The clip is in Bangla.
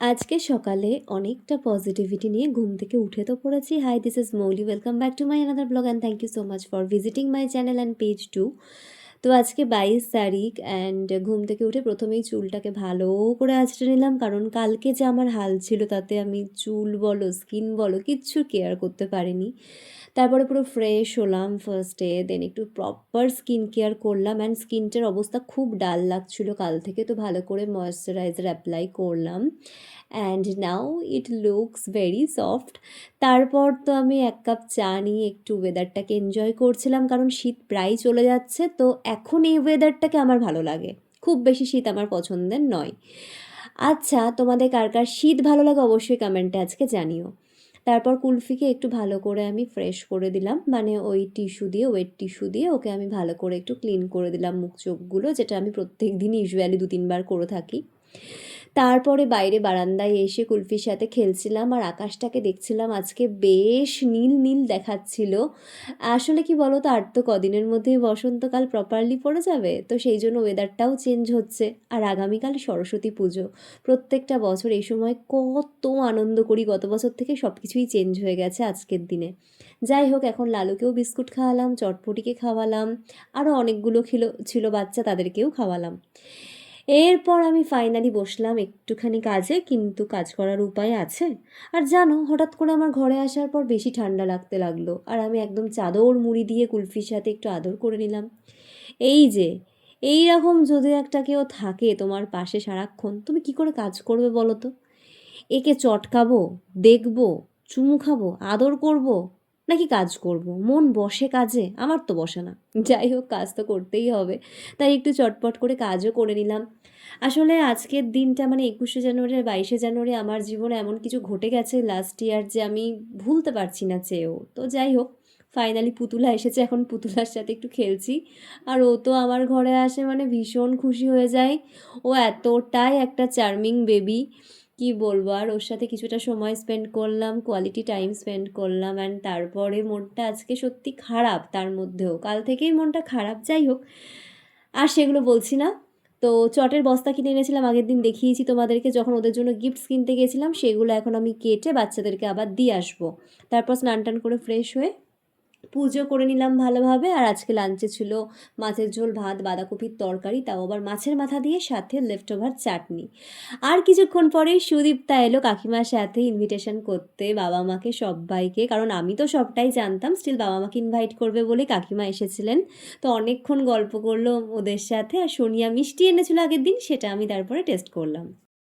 আজকে সকালে অনেকটা পজিটিভিটি নিয়ে ঘুম থেকে উঠে তো পড়েছি। Hi, this is Mouli. Welcome back to my another blog and thank you so much for visiting my channel and page too. তো আজকে 22 তারিখ অ্যান্ড ঘুম থেকে উঠে প্রথমেই চুলটাকে ভালো করে আঁচড়ে নিলাম, কারণ কালকে যে আমার হাল ছিল তাতে আমি চুল বলো স্কিন বলো কিচ্ছু কেয়ার করতে পারিনি। তারপরে পুরো ফ্রেশ হলাম ফার্স্টে, দেন একটু প্রপার স্কিন কেয়ার করলাম অ্যান্ড স্কিনটার অবস্থা খুব ডাল লাগছিল কাল থেকে, তো ভালো করে ময়েশ্চারাইজার অ্যাপ্লাই করলাম and now it looks very soft. তারপর তো আমি 1 কাপ চা নিয়ে একটু ওয়েদারটাকে এনজয় করছিলাম, কারণ শীত প্রায় চলে যাচ্ছে, তো এখন এই ওয়েদারটাকে আমার ভালো লাগে। খুব বেশি শীত আমার পছন্দের নয়। আচ্ছা, তোমাদের কার কার শীত ভালো লাগে অবশ্যই কমেন্টে আজকে জানিও। তারপর কুলফিকে একটু ভালো করে আমি ফ্রেশ করে দিলাম, মানে ওই টিস্যু দিয়ে, ওয়েট টিস্যু দিয়ে ওকে আমি ভালো করে একটু ক্লিন করে দিলাম মুখ চোখগুলো, যেটা আমি প্রত্যেক দিন ইউজুয়ালি 2-3 বার করে থাকি। তারপরে বাইরে বারান্দায় এসে কুলফির সাথে খেলছিলাম আর আকাশটাকে দেখছিলাম, আজকে বেশ নীল নীল দেখাচ্ছিল। আসলে কি বলো তো, আর তো কদিনের মধ্যেই বসন্তকাল প্রপারলি পড়ে যাবে, তো সেই জন্য ওয়েদারটাও চেঞ্জ হচ্ছে। আর আগামীকাল সরস্বতী পুজো। প্রত্যেকটা বছর এই সময় কত আনন্দ করি, গত বছর থেকে সব কিছুই চেঞ্জ হয়ে গেছে আজকের দিনে। যাই হোক, এখন লালুকেও বিস্কুট খাওয়ালাম, চটপটিকে খাওয়ালাম, আরও অনেকগুলো ছিল বাচ্চা, তাদেরকেও খাওয়ালাম। এরপর আমি ফাইনালি বসলাম একটুখানি কাজে, কিন্তু কাজ করার উপায় আছে। আর জানো, হঠাৎ করে আমার ঘরে আসার পর বেশি ঠান্ডা লাগতে লাগলো, আর আমি একদম চাদর মুড়ি দিয়ে কুলফির সাথে একটু আদর করে নিলাম। এই যে এই রকম যদি একটা কেউ থাকে তোমার পাশে সারাক্ষণ, তুমি কি করে কাজ করবে বলো তো? একে চটকাবো, দেখবো, চুমু খাবো, আদর করব, নাকি কাজ করব? মন বসে কাজে? আমার তো বসে না। যাই হোক, কাজ তো করতেই হবে, তাই একটু চটপট করে কাজও করে নিলাম। আসলে আজকের দিনটা, মানে 21শে জানুয়ারি আর 22শে জানুয়ারি, আমার জীবনে এমন কিছু ঘটে গেছে লাস্ট ইয়ার যে আমি ভুলতে পারছি না চেয়েও। তো যাই হোক, ফাইনালি পুতুলা এসেছে, এখন পুতুলার সাথে একটু খেলছি। আর ও তো আমার ঘরে আসে মানে ভীষণ খুশি হয়ে যায়। ও এতটাই একটা চার্মিং বেবি, কি বলবো। আর ওর সাথে কিছুটা সময় স্পেন্ড করলাম, কোয়ালিটি টাইম স্পেন্ড করলাম অ্যান্ড তারপরে মনটা আজকে সত্যি খারাপ, তার মধ্যেও কাল থেকেই মনটা খারাপ। যাই হোক, আর সেগুলো বলছি না। তো চটের বস্তা কিনে এনেছিলাম, আগের দিন দেখিয়েছি তোমাদেরকে, যখন ওদের জন্য গিফটস কিনতে গেছিলাম, সেগুলো এখন আমি কেটে বাচ্চাদেরকে আবার দিয়ে আসবো। তারপর স্নান টান করে ফ্রেশ হয়ে পুজো করে নিলাম ভালোভাবে। আর আজকে লাঞ্চে ছিল মাছের ঝোল, ভাত, বাঁধাকপির তরকারি, তাও আবার মাছের মাথা দিয়ে, সাথে লেফট ওভার চাটনি। আর কিছুক্ষণ পরেই সুদীপ্তা এলো কাকিমার সাথে ইনভিটেশন করতে বাবা মাকে সবাইকে, কারণ আমি তো সবটাই জানতাম, স্টিল বাবা মাকে ইনভাইট করবে বলে কাকিমা এসেছিলেন। তো অনেকক্ষণ গল্প করলো ওদের সাথে, আর সোনিয়া মিষ্টি এনেছিল আগের দিন, সেটা আমি তারপরে টেস্ট করলাম।